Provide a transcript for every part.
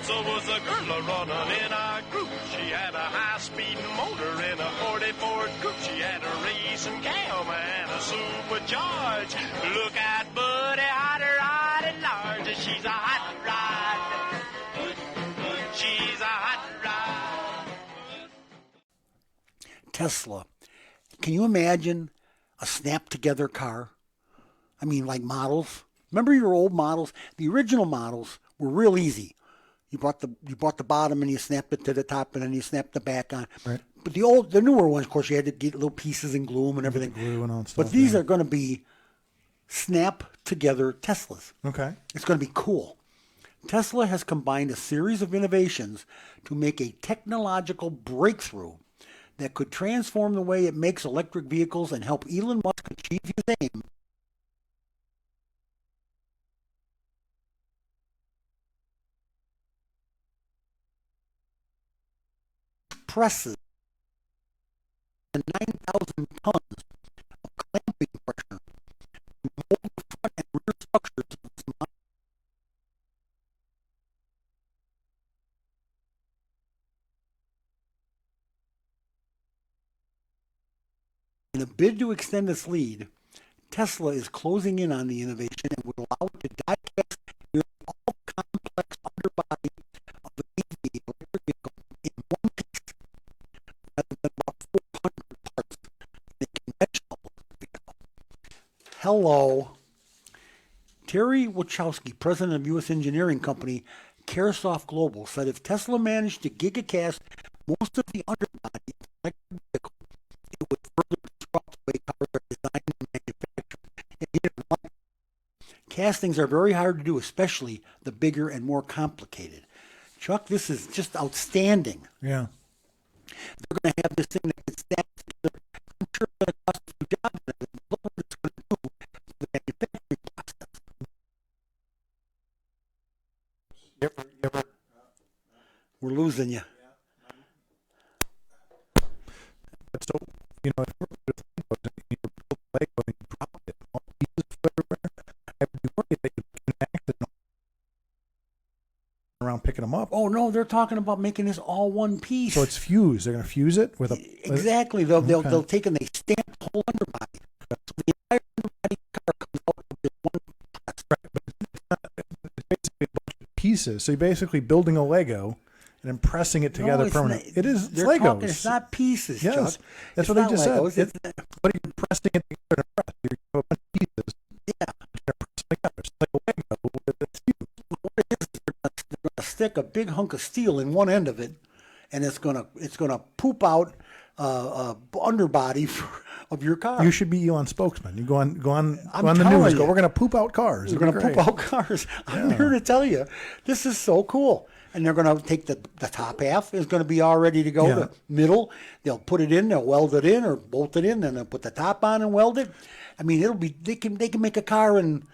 Was a girl running in our group. She had a high-speed motor in a 40 Ford Coupe. She had a racing cam and a supercharged. Look at Buddy, hot rod and large. She's a hot rod. She's a hot rod. Tesla. Can you imagine a snap-together car? I mean, like models. Remember your old models? The original models were real easy. You brought the bottom and you snapped it to the top and then you snapped the back on. Right. But the newer ones, of course, you had to get little pieces and glue them and everything. Glue and all stuff, but these are going to be snap together Teslas. Okay. It's going to be cool. Tesla has combined a series of innovations to make a technological breakthrough that could transform the way it makes electric vehicles and help Elon Musk achieve his aim. Presses and 9,000 tons of clamping pressure to mold the front and rear structures of this model. In a bid to extend its lead, Tesla is closing in on the innovation and would allow it to die-cast nearly all complex underbody of the EV electric vehicle in one piece, rather than about 400 parts in a conventional vehicle. Hello. Terry Wachowski, president of U.S. engineering company Caresoft Global, said if Tesla managed to gigacast most of the underbody of the electric vehicle, it would further disrupt the way cars are designed and manufactured. And he didn't want it. Castings are very hard to do, especially the bigger and more complicated. Chuck, this is just outstanding. Yeah. They're going to have this thing that can snap together. I'm sure it's going to cost a few jobs. Look what it's going to do to the manufacturing process. We're losing you. But so, you know, if you were to think about it, you build a Lego and you drop it, all pieces everywhere, I would be worried that you can accident around picking them up. Oh, no, they're talking about making this all one piece. So it's fused. They're going to fuse it with a... Exactly. They'll take and they stamp the whole underbody. So the entire underbody car comes out with this one press. Right, but it's basically a bunch of pieces. So you're basically building a Lego and then pressing it together permanently. It is Legos. It's not pieces, yes, Chuck. that's what they just said. But you're pressing it together in a press. You have a bunch of pieces. Yeah. They're pressed together. It's like a Lego that's fused. What it is, they're going to stick a big hunk of steel in one end of it, and it's going to poop out underbody of your car. You should be Elon's spokesman. You go on the news. We're going to poop out cars. We're going to poop out cars. I'm here to tell you, this is so cool. And they're going to take the top half is going to be all ready to go. Yeah. The middle, they'll put it in, they'll weld it in or bolt it in, and they'll put the top on and weld it. I mean, they can make a car in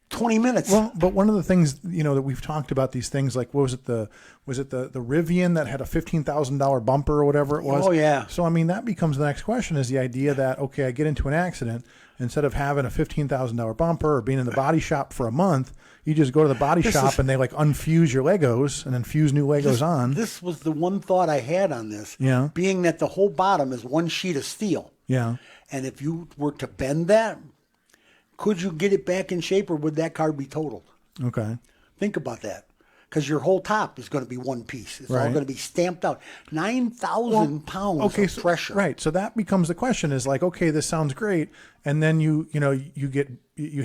20 minutes. Well, but one of the things, you know, that we've talked about these things, like, what was it the Rivian that had a $15,000 bumper or whatever it was? Oh, yeah. So, I mean, that becomes the next question, is the idea that, okay, I get into an accident, instead of having a $15,000 bumper or being in the body shop for a month, you just go to the body shop and they like unfuse your Legos and then fuse new Legos on. This was the one thought I had on this. Yeah. Being that the whole bottom is one sheet of steel. Yeah. And if you were to bend that, could you get it back in shape, or would that car be totaled? Okay. Think about that. Because your whole top is going to be one piece. It's all going to be stamped out. 9,000 pounds of pressure. Right. So that becomes the question, is like, okay, this sounds great. And then you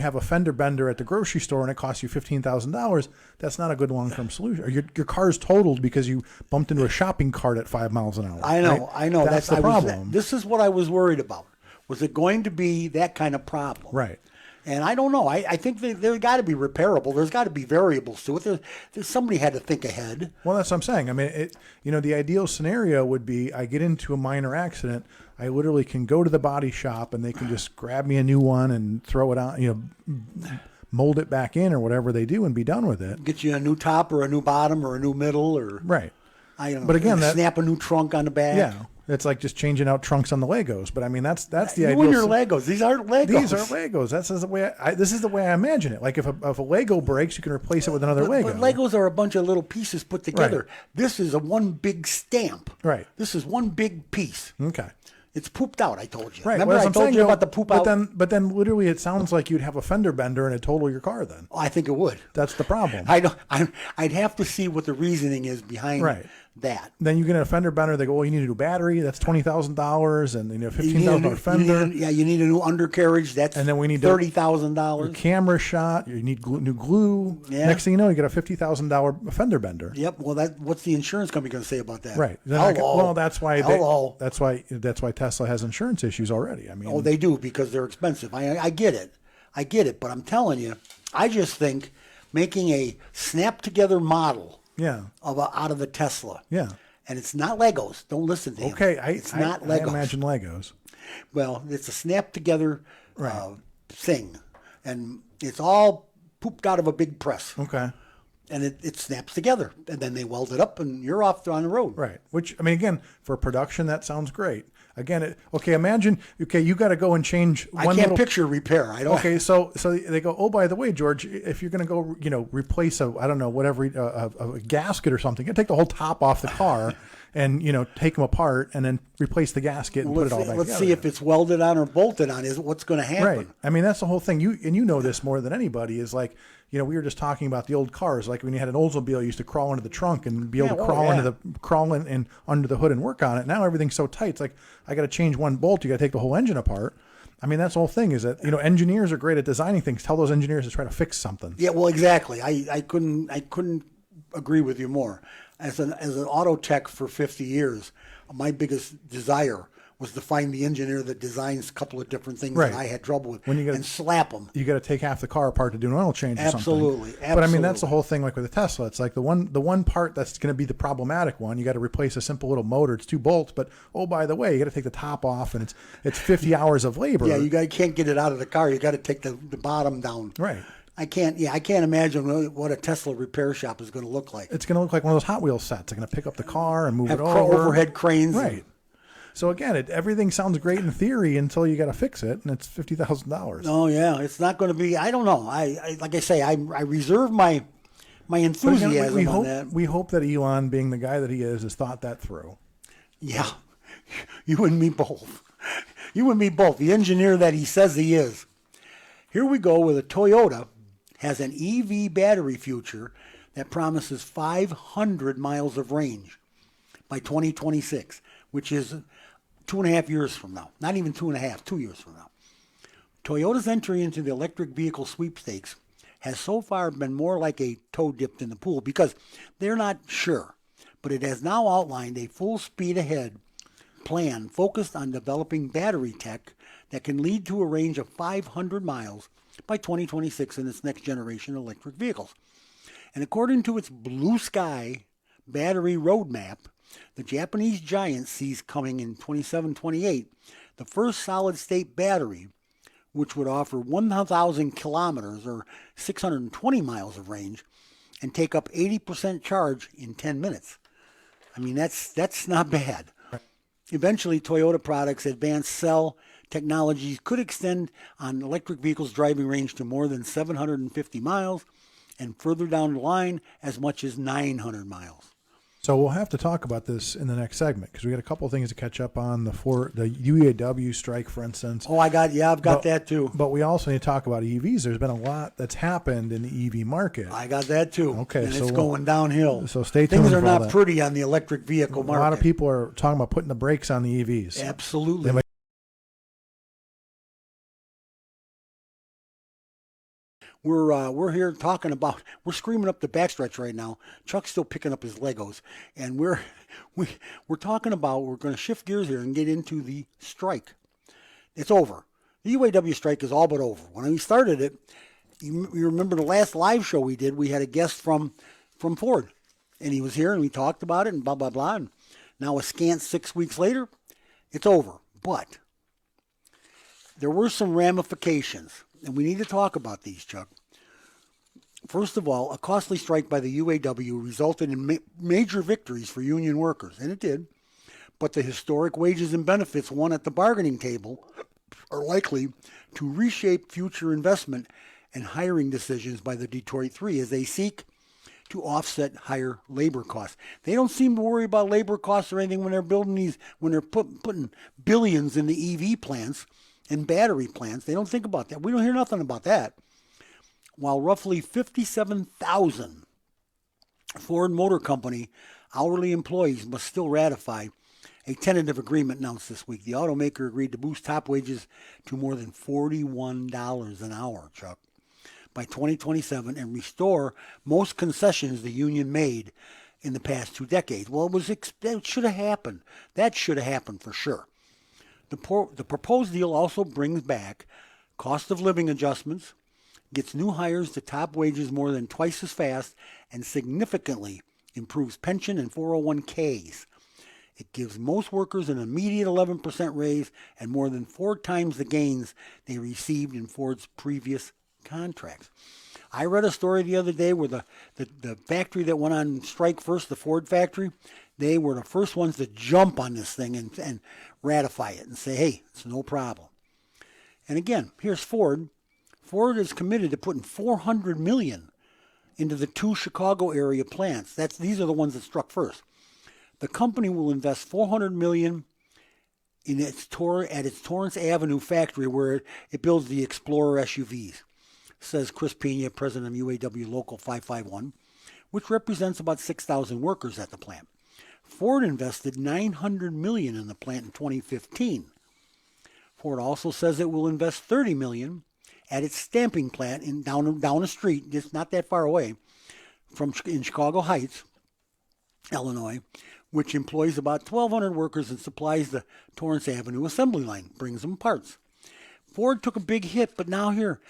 have a fender bender at the grocery store and it costs you $15,000. That's not a good long-term solution. Or your car's totaled because you bumped into a shopping cart at 5 miles an hour. I know. Right? I know. That's the problem. This is what I was worried about. Was it going to be that kind of problem? Right. And I don't know. I think there's got to be repairable. There's got to be variables to it. There's somebody had to think ahead. Well, that's what I'm saying. I mean, the ideal scenario would be I get into a minor accident. I literally can go to the body shop and they can just grab me a new one and throw it on, mold it back in or whatever they do and be done with it. Get you a new top or a new bottom or a new middle or right. I don't know. But again, snap a new trunk on the back. Yeah. It's like just changing out trunks on the Legos. But I mean, that's the idea. You and your Legos. These aren't Legos. These are Legos. This is the way I imagine it. Like if a Lego breaks, you can replace it with another Lego. But Legos are a bunch of little pieces put together. Right. This is a one big stamp. Right. This is one big piece. Okay. It's pooped out, I told you. Right. Remember well, I told you about the poop out? But then literally it sounds like you'd have a fender bender and it'd total your car then. I think it would. That's the problem. I'd have to see what the reasoning is behind that. Then you get a fender bender, they go, well, you need a new battery, that's $20,000, and $15,000 fender. You need a new undercarriage, that's and then we need $30,000. Camera shot, you need new glue. Yeah. Next thing you know, you get a $50,000 fender bender. Yep. Well, what's the insurance company going to say about that? Right. Hello. That's why that's why Tesla has insurance issues already. I mean, they do because they're expensive. I get it. But I'm telling you, I just think making a snap together model. Yeah. Out of the Tesla. Yeah. And it's not Legos. Don't listen to him. Okay. It's not Legos. I imagine Legos. Well, it's a snap together thing. And it's all pooped out of a big press. Okay. And it snaps together. And then they weld it up and you're off on the road. Right. Which, I mean, again, for production, that sounds great. Again, imagine, you got to go and change one I can't picture repair. I don't. Okay, so they go, oh, by the way, George, if you're going to go, replace a gasket or something, you got to take the whole top off the car and, take them apart and then replace the gasket and put it all back together. Let's see if it's welded on or bolted on is what's going to happen. Right. I mean, that's the whole thing. You know this more than anybody is like, we were just talking about the old cars. Like when you had an Oldsmobile, you used to crawl into the trunk and be able to crawl in under the hood and work on it. Now everything's so tight. It's like I got to change one bolt. You got to take the whole engine apart. I mean, that's the whole thing. Is that engineers are great at designing things. Tell those engineers to try to fix something. Yeah, well, exactly. I couldn't agree with you more. As an auto tech for 50 years, my biggest desire was to find the engineer that designs a couple of different things that I had trouble with and slap them. You got to take half the car apart to do an oil change or something. Absolutely. But I mean, that's the whole thing. Like with a Tesla, it's like the one part that's going to be the problematic one. You got to replace a simple little motor. It's 2 bolts, but by the way, you got to take the top off, and it's 50 hours of labor. Yeah, you can't get it out of the car. You got to take the bottom down. Right. I can't imagine what a Tesla repair shop is going to look like. It's going to look like one of those Hot Wheels sets. They're going to pick up the car and move it over. Overhead cranes. Right. So again, everything sounds great in theory until you got to fix it, and it's $50,000. Oh yeah, it's not going to be. I don't know. I like I say, I reserve my enthusiasm on that. We hope that Elon, being the guy that he is, has thought that through. Yeah, you and me both. You and me both. The engineer that he says he is. Here we go with a Toyota has an EV battery future that promises 500 miles of range by 2026, which is 2.5 years from now. Not even 2.5, 2 years from now. Toyota's entry into the electric vehicle sweepstakes has so far been more like a toe dipped in the pool because they're not sure. But it has now outlined a full speed ahead plan focused on developing battery tech that can lead to a range of 500 miles by 2026 in its next generation electric vehicles. And according to its blue sky battery roadmap, the Japanese giant sees coming in 27-28 the first solid-state battery, which would offer 1,000 kilometers or 620 miles of range and take up 80% charge in 10 minutes. I mean, that's not bad. Eventually, Toyota products' advanced cell technologies could extend on electric vehicles' driving range to more than 750 miles and further down the line as much as 900 miles. So we'll have to talk about this in the next segment because we got a couple of things to catch up on. The UAW strike, for instance. Oh, I've got that too. But we also need to talk about EVs. There's been a lot that's happened in the EV market. I got that too. Okay, and it's going downhill. So stay tuned. Things are not pretty on the electric vehicle market. A lot of people are talking about putting the brakes on the EVs. Absolutely. We're here talking about, we're screaming up the backstretch right now. Chuck's still picking up his Legos, and we're talking about, we're going to shift gears here and get into the strike. It's over. The UAW strike is all but over. When we started it, you remember the last live show we did, we had a guest from Ford, and he was here and we talked about it and blah, blah, blah. And now a scant 6 weeks later, it's over. But there were some ramifications. And we need to talk about these, Chuck. First of all, a costly strike by the UAW resulted in major victories for union workers, and it did. But the historic wages and benefits won at the bargaining table are likely to reshape future investment and hiring decisions by the Detroit Three as they seek to offset higher labor costs. They don't seem to worry about labor costs or anything when they're building these, when they're putting billions in the EV plants and battery plants. They don't think about that. We don't hear nothing about that. While roughly 57,000 Ford Motor Company hourly employees must still ratify a tentative agreement announced this week. The automaker agreed to boost top wages to more than $41 an hour, Chuck, by 2027 and restore most concessions the union made in the past 2 decades. Well, it should have happened. That should have happened for sure. The proposed deal also brings back cost of living adjustments, gets new hires to top wages more than twice as fast, and significantly improves pension and 401ks. It gives most workers an immediate 11% raise and more than 4 times the gains they received in Ford's previous contracts. I read a story the other day where the factory that went on strike first, the Ford factory, they were the first ones to jump on this thing and ratify it and say, hey, it's no problem. And again, here's Ford. Ford is committed to putting $400 million into the 2 Chicago area plants. These are the ones that struck first. The company will invest $400 million at its Torrance Avenue factory where it builds the Explorer SUVs, says Chris Pena, president of UAW Local 551, which represents about 6,000 workers at the plant. Ford invested $900 million in the plant in 2015. Ford also says it will invest $30 million at its stamping plant down the street, just not that far away, in Chicago Heights, Illinois, which employs about 1,200 workers and supplies the Torrance Avenue assembly line, brings them parts. Ford took a big hit, but now here,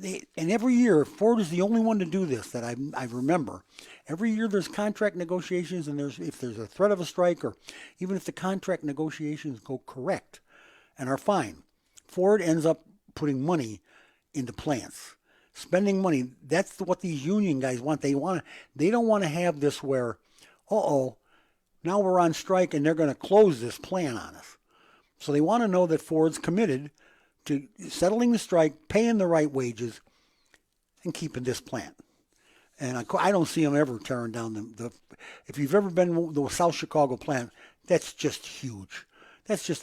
and every year, Ford is the only one to do this that I remember. Every year there's contract negotiations, and if there's a threat of a strike, or even if the contract negotiations go correct and are fine, Ford ends up putting money into plants, spending money. That's what these union guys want. They don't want to have this where, now we're on strike and they're going to close this plant on us. So they want to know that Ford's committed to settling the strike, paying the right wages, and keeping this plant. And I don't see them ever tearing down the. If you've ever been to the South Chicago plant, that's just huge.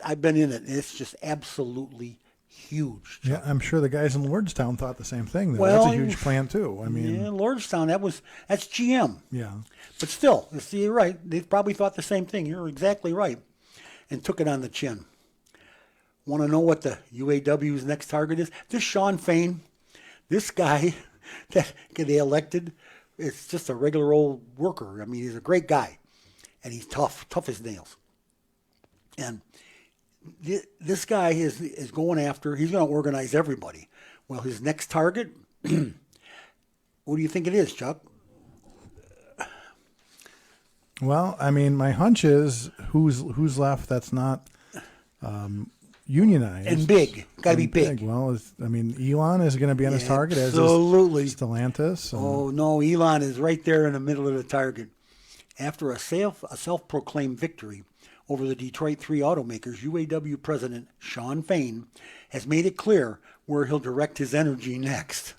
I've been in it, and it's just absolutely huge. Yeah, I'm sure the guys in Lordstown thought the same thing. Well, that's a huge plant too. I mean, yeah, Lordstown, that's GM. Yeah. But still, you're right. They probably thought the same thing. You're exactly right, and took it on the chin. Want to know what the UAW's next target is? This Sean Fain, this guy that they elected, it's just a regular old worker. I mean, he's a great guy, and he's tough as nails. And this guy is going after, he's going to organize everybody. Well, his next target, what do you think it is, Chuck? Well, I mean, my hunch is who's left that's not unionized. And big. Got to be big. Well, Elon is going to be on his target. Absolutely. As is Stellantis. Oh, no, Elon is right there in the middle of the target. After a self-proclaimed victory over the Detroit Three automakers, UAW President Sean Fain has made it clear where he'll direct his energy next.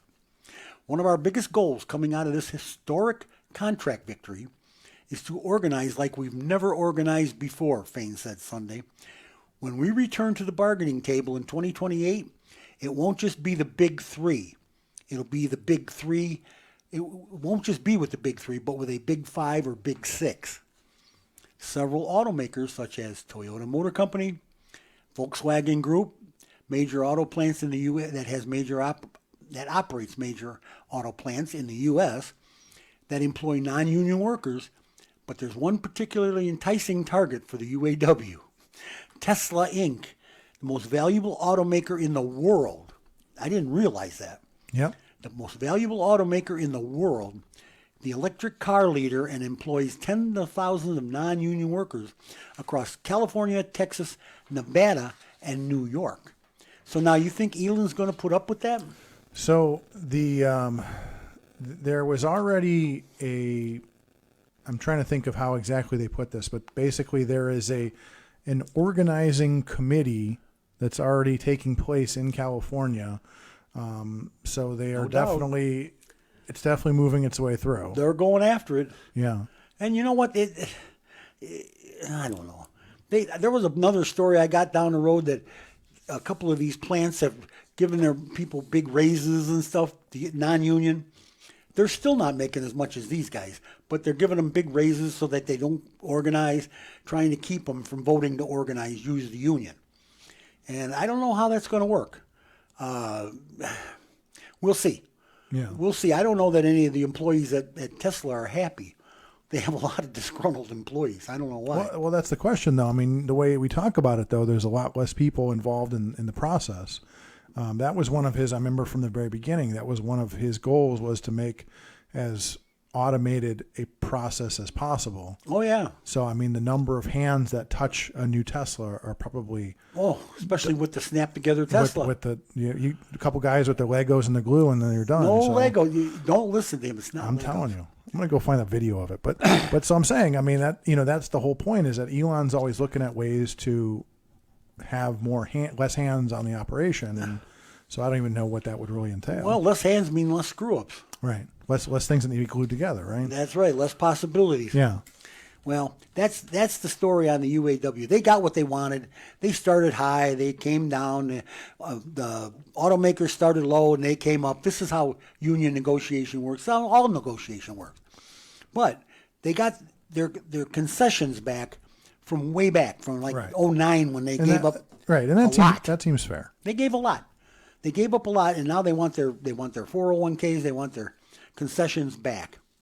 One of our biggest goals coming out of this historic contract victory is to organize like we've never organized before, Fain said Sunday. When we return to the bargaining table in 2028, it won't just be the big 3. It'll be the big 3. It won't just be with the big 3, but with a big 5 or big 6. Several automakers, such as Toyota Motor Company, Volkswagen Group, major auto plants in the U.S. that operates major auto plants in the U.S. that employ non-union workers, but there's one particularly enticing target for the UAW. Tesla Inc., the most valuable automaker in the world. I didn't realize that. Yep. The most valuable automaker in the world, the electric car leader, and employs tens of thousands of non-union workers across California, Texas, Nevada, and New York. So now you think Elon's going to put up with that? So there was already I'm trying to think of how exactly they put this, but basically there is a an organizing committee that's already taking place in California. So they are definitely, it's definitely moving its way through. They're going after it. Yeah. And you know what? I don't know. There was another story I got down the road that a couple of these plants have given their people big raises and stuff to get non-union. They're still not making as much as these guys, but they're giving them big raises so that they don't organize, trying to keep them from voting to organize, use the union. And I don't know how that's going to work. We'll see. Yeah. We'll see. I don't know that any of the employees at Tesla are happy. They have a lot of disgruntled employees. I don't know why. Well, that's the question, though. I mean, the way we talk about it, though, there's a lot less people involved in the process. That was one of his, I remember from the very beginning, that was one of his goals, was to make as automated a process as possible. Oh, yeah. So, I mean, the number of hands that touch a new Tesla are probably... Oh, especially with the snap-together Tesla. With the a couple guys with their Legos and the glue, and then you're done. No Lego. You don't listen to him. It's not I'm Legos. telling you. I'm going to go find a video of it. But so I'm saying, I mean, that that's the whole point, is that Elon's always looking at ways to have less hands on the operation. And so I don't even know what that would really entail. Well, less hands mean less screw-ups. Right. Less things that need to be glued together, right? That's right. Less possibilities. Yeah. Well, that's the story on the UAW. They got what they wanted. They started high. They came down. The automakers started low, and they came up. This is how union negotiation works. How all negotiation works. But they got their concessions back from way back, from like Right. 2009 when they gave up right, and that seems fair. They gave a lot. They gave up a lot, and now they want their 401ks. They want their concessions back.